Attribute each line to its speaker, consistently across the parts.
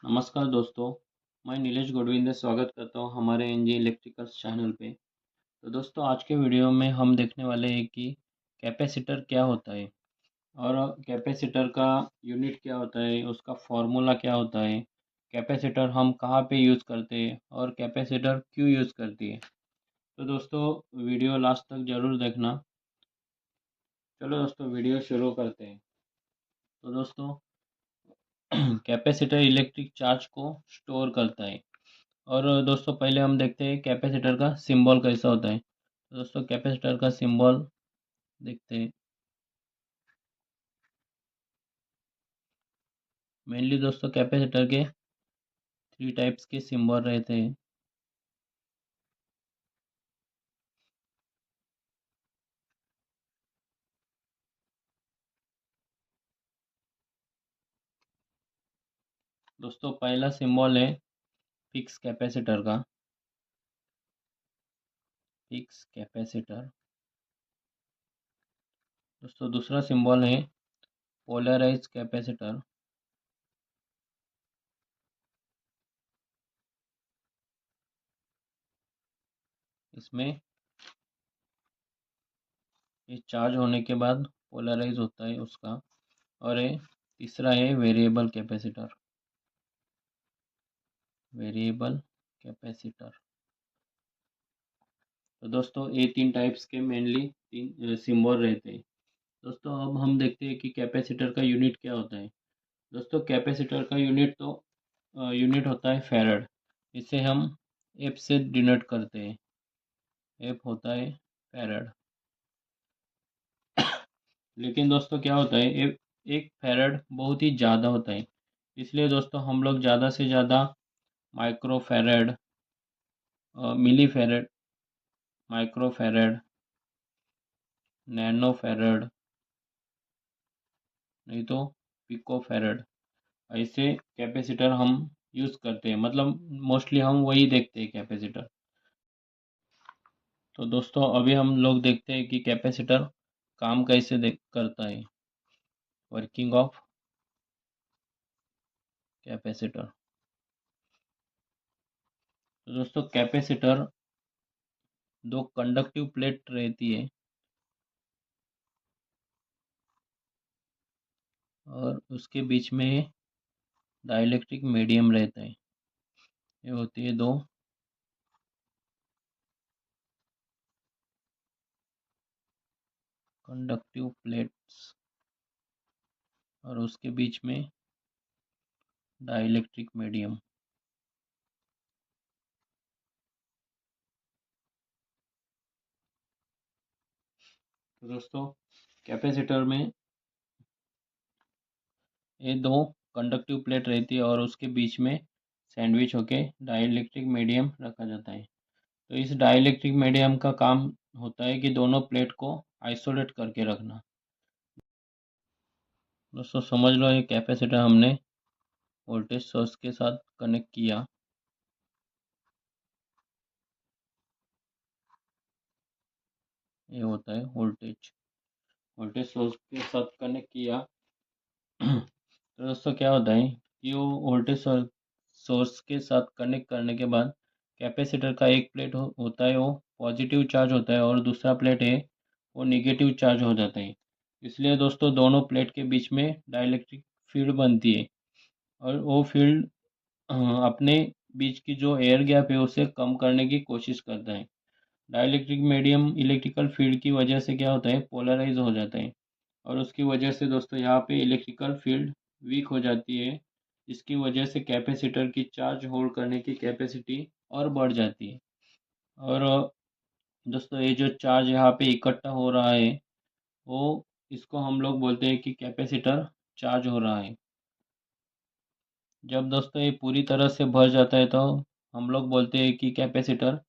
Speaker 1: नमस्कार दोस्तों, मैं नीलेश गोडविंदे स्वागत करता हूँ हमारे एनजी इलेक्ट्रिकल्स चैनल पे। तो दोस्तों आज के वीडियो में हम देखने वाले हैं कि कैपेसिटर क्या होता है और कैपेसिटर का यूनिट क्या होता है, उसका फॉर्मूला क्या होता है, कैपेसिटर हम कहाँ पे यूज़ करते हैं और कैपेसिटर क्यों यूज़ करती है। तो दोस्तों वीडियो लास्ट तक ज़रूर देखना। चलो दोस्तों वीडियो शुरू करते हैं। तो दोस्तों कैपेसिटर इलेक्ट्रिक चार्ज को स्टोर करता है। और दोस्तों पहले हम देखते हैं कैपेसिटर का सिंबल कैसा होता है। तो दोस्तों कैपेसिटर का सिंबल देखते हैं। मेनली दोस्तों कैपेसिटर के थ्री टाइप्स के सिंबल रहते हैं। दोस्तों पहला सिंबल है फिक्स कैपेसिटर का, फिक्स कैपेसिटर। दोस्तों दूसरा सिंबल है पोलराइज कैपेसिटर। इसमें ये चार्ज होने के बाद पोलराइज होता है उसका। और ये तीसरा है वेरिएबल कैपेसिटर, वेरिएबल कैपेसिटर। तो दोस्तों ये तीन टाइप्स के मेनली तीन सिंबल रहते हैं। दोस्तों अब हम देखते हैं कि कैपेसिटर का यूनिट क्या होता है। दोस्तों कैपेसिटर का यूनिट होता है फैराड। इसे हम एफ से डिनोट करते हैं। एफ होता है फैराड। लेकिन दोस्तों क्या होता है, एक फैराड बहुत ही ज़्यादा होता है। इसलिए दोस्तों हम लोग ज़्यादा से ज़्यादा micro farad, milli farad, micro farad, nano farad, नहीं तो पिको फैराड, ऐसे कैपेसिटर हम यूज़ करते हैं। मतलब मोस्टली हम वही देखते हैं कैपेसिटर। तो दोस्तों अभी हम लोग देखते हैं कि कैपेसिटर काम कैसे करता है। Working of capacitor. तो दोस्तों कैपेसिटर दो कंडक्टिव प्लेट रहती है और उसके बीच में डाइलेक्ट्रिक मीडियम रहता है। ये होती है दो कंडक्टिव प्लेट्स और उसके बीच में डाइलेक्ट्रिक मीडियम। तो दोस्तों कैपेसिटर में ये दो कंडक्टिव प्लेट रहती है और उसके बीच में सैंडविच होके डाइलेक्ट्रिक मीडियम रखा जाता है। तो इस डाइलेक्ट्रिक मीडियम का काम होता है कि दोनों प्लेट को आइसोलेट करके रखना। दोस्तों समझ लो ये कैपेसिटर हमने वोल्टेज सोर्स के साथ कनेक्ट किया। ये होता है वोल्टेज, वोल्टेज सोर्स के साथ कनेक्ट किया। तो दोस्तों क्या होता है कि वो वोल्टेज सोर्स के साथ कनेक्ट करने के बाद कैपेसिटर का एक प्लेट होता है वो पॉजिटिव चार्ज होता है और दूसरा प्लेट है वो निगेटिव चार्ज हो जाता है। इसलिए दोस्तों दोनों प्लेट के बीच में डाइलेक्ट्रिक फील्ड बनती है और वो फील्ड अपने बीच की जो एयर गैप है उसे कम करने की कोशिश करता है। डाइलेक्ट्रिक मीडियम इलेक्ट्रिकल फील्ड की वजह से क्या होता है, पोलराइज हो जाता है और उसकी वजह से दोस्तों यहाँ पे इलेक्ट्रिकल फील्ड वीक हो जाती है। इसकी वजह से कैपेसिटर की चार्ज होल्ड करने की कैपेसिटी और बढ़ जाती है। और दोस्तों ये जो चार्ज यहाँ पे इकट्ठा हो रहा है वो, इसको हम लोग बोलते हैं कि कैपेसिटर चार्ज हो रहा है। जब दोस्तों ये पूरी तरह से भर जाता है तो हम लोग बोलते हैं कि कैपेसिटर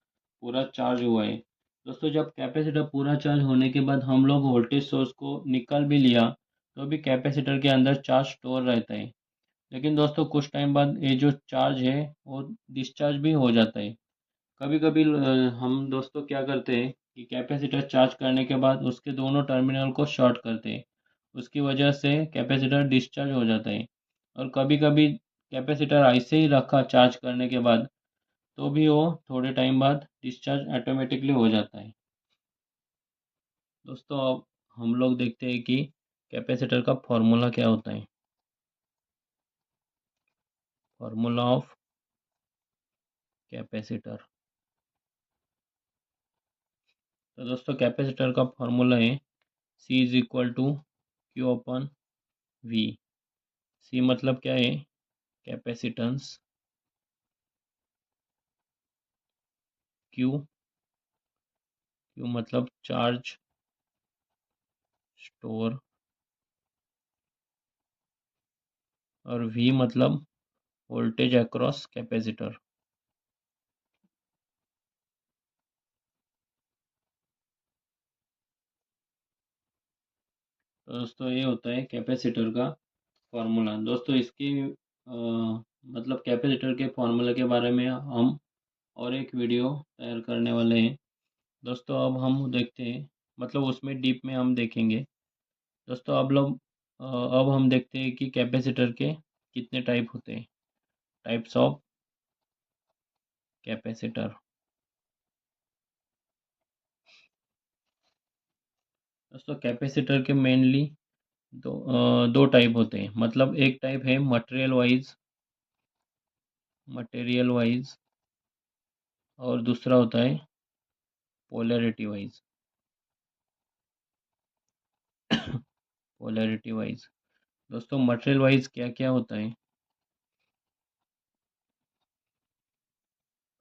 Speaker 1: पूरा चार्ज हुआ है। दोस्तों जब कैपेसिटर पूरा चार्ज होने के बाद हम लोग वोल्टेज सोर्स को निकाल भी लिया तो भी कैपेसिटर के अंदर चार्ज स्टोर रहता है। लेकिन दोस्तों कुछ टाइम बाद ये जो चार्ज है वो डिस्चार्ज भी हो जाता है। कभी कभी हम दोस्तों क्या करते हैं कि कैपेसिटर चार्ज करने के बाद उसके दोनों टर्मिनल को शॉर्ट करते हैं। उसकी वजह से कैपेसिटर डिस्चार्ज हो जाता है। और कभी कभी कैपेसिटर ऐसे ही रखा चार्ज करने के बाद तो भी वो थोड़े टाइम बाद डिस्चार्ज ऑटोमेटिकली हो जाता है। दोस्तों अब हम लोग देखते हैं कि कैपेसिटर का फॉर्मूला क्या होता है। Formula of capacitor. तो दोस्तों कैपेसिटर का फॉर्मूला है C is equal to Q upon V. C मतलब क्या है, कैपेसिटेंस। क्यू, क्यू मतलब चार्ज स्टोर, और वी मतलब वोल्टेज अक्रॉस कैपेसिटर। तो दोस्तों ये होता है कैपेसिटर का फार्मूला। दोस्तों इसकी मतलब कैपेसिटर के फार्मूला के बारे में हम और एक वीडियो तैयार करने वाले हैं। दोस्तों अब हम देखते हैं, मतलब उसमें डीप में हम देखेंगे। दोस्तों अब हम देखते हैं कि कैपेसिटर के कितने टाइप होते हैं, टाइप्स ऑफ कैपेसिटर। दोस्तों कैपेसिटर के मेनली दो टाइप होते हैं, मतलब एक टाइप है मटेरियल वाइज और दूसरा होता है पोलैरिटी वाइज। Polarity wise. दोस्तों मटेरियल वाइज क्या क्या होता है।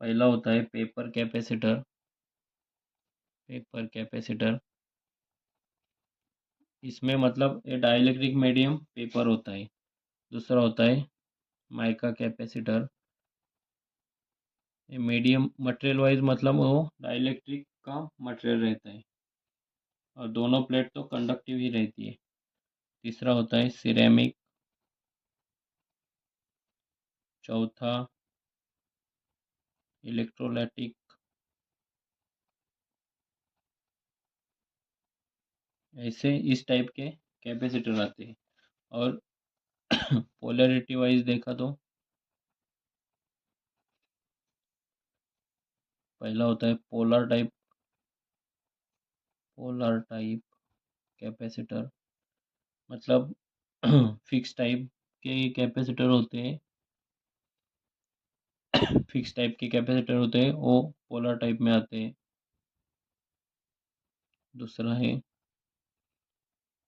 Speaker 1: पहला होता है पेपर कैपेसिटर। पेपर कैपेसिटर, इसमें मतलब ये डाइलेक्ट्रिक मीडियम पेपर होता है। दूसरा होता है माइका कैपेसिटर। ये मीडियम मटेरियल वाइज मतलब वो डाइलेक्ट्रिक का मटेरियल रहता है और दोनों प्लेट तो कंडक्टिव ही रहती है। तीसरा होता है सिरेमिक। चौथा इलेक्ट्रोलाइटिक। ऐसे इस टाइप के कैपेसिटर आते हैं। और पोलैरिटी वाइज देखा तो पहला होता है पोलर टाइप कैपेसिटर, मतलब फिक्स टाइप के कैपेसिटर होते हैं। फिक्स टाइप के कैपेसिटर होते हैं वो पोलर टाइप में आते हैं। दूसरा है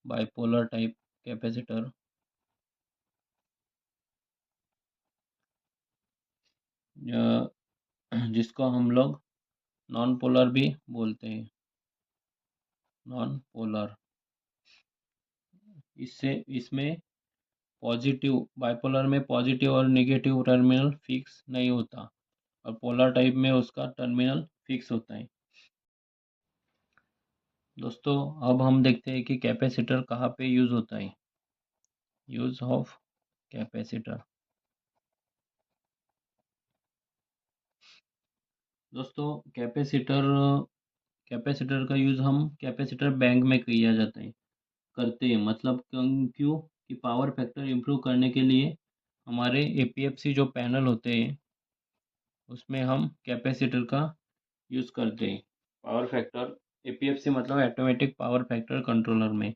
Speaker 1: बाइपोलर टाइप कैपेसिटर, जिसको हम लोग नॉन पोलर भी बोलते हैं। नॉन पोलर, इससे इसमें पॉजिटिव, बाइपोलर में पॉजिटिव और नेगेटिव टर्मिनल फिक्स नहीं होता और पोलर टाइप में उसका टर्मिनल फिक्स होता है। दोस्तों अब हम देखते हैं कि कैपेसिटर कहाँ पे यूज़ होता है। Use of capacitor. दोस्तों कैपेसिटर कैपेसिटर का यूज़ हम कैपेसिटर बैंक में किया जाता है, करते हैं, मतलब क्यों कि पावर फैक्टर इम्प्रूव करने के लिए हमारे एपीएफसी जो पैनल होते हैं उसमें हम कैपेसिटर का यूज़ करते हैं। पावर फैक्टर, एपीएफसी मतलब ऑटोमेटिक पावर फैक्टर कंट्रोलर में,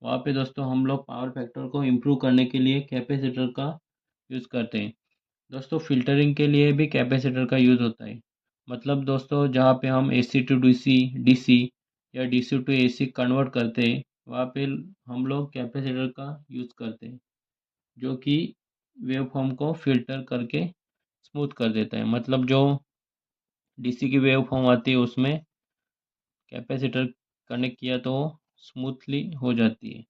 Speaker 1: वहाँ पे दोस्तों हम लोग पावर फैक्टर को इम्प्रूव करने के लिए कैपेसिटर का यूज़ करते हैं। दोस्तों फ़िल्टरिंग के लिए भी कैपेसिटर का यूज़ होता है। मतलब दोस्तों जहाँ पे हम एसी टू डीसी, डीसी या डीसी टू एसी कन्वर्ट करते हैं वहाँ पे हम लोग कैपेसिटर का यूज़ करते हैं, जो कि वेव फॉर्म को फिल्टर करके स्मूथ कर देता है। मतलब जो डीसी की वेव फॉर्म आती है उसमें कैपेसिटर कनेक्ट किया तो स्मूथली हो जाती है।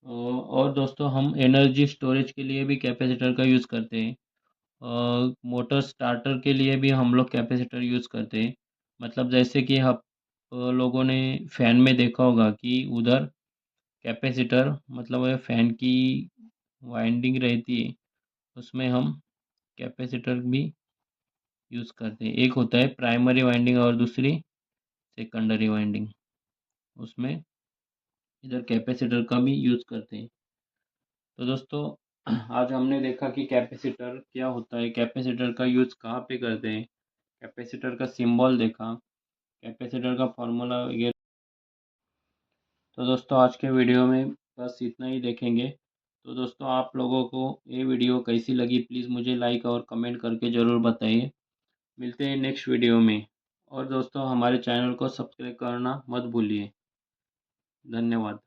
Speaker 1: और दोस्तों हम एनर्जी स्टोरेज के लिए भी कैपेसिटर का यूज़ करते हैं। मोटर स्टार्टर के लिए भी हम लोग कैपेसिटर यूज़ करते हैं। मतलब जैसे कि आप लोगों ने फ़ैन में देखा होगा कि उधर कैपेसिटर, मतलब वह फ़ैन की वाइंडिंग रहती है उसमें हम कैपेसिटर भी यूज़ करते हैं। एक होता है प्राइमरी वाइंडिंग और दूसरी सेकेंडरी वाइंडिंग, उसमें इधर कैपेसिटर का भी यूज़ करते हैं। तो दोस्तों आज हमने देखा कि कैपेसिटर क्या होता है, कैपेसिटर का यूज़ कहाँ पे करते हैं, कैपेसिटर का सिंबल देखा, कैपेसिटर का फॉर्मूला वगैरह। तो दोस्तों आज के वीडियो में बस इतना ही देखेंगे। तो दोस्तों आप लोगों को ये वीडियो कैसी लगी प्लीज़ मुझे लाइक और कमेंट करके ज़रूर बताइए। मिलते हैं नेक्स्ट वीडियो में। और दोस्तों हमारे चैनल को सब्सक्राइब करना मत भूलिए। धन्यवाद।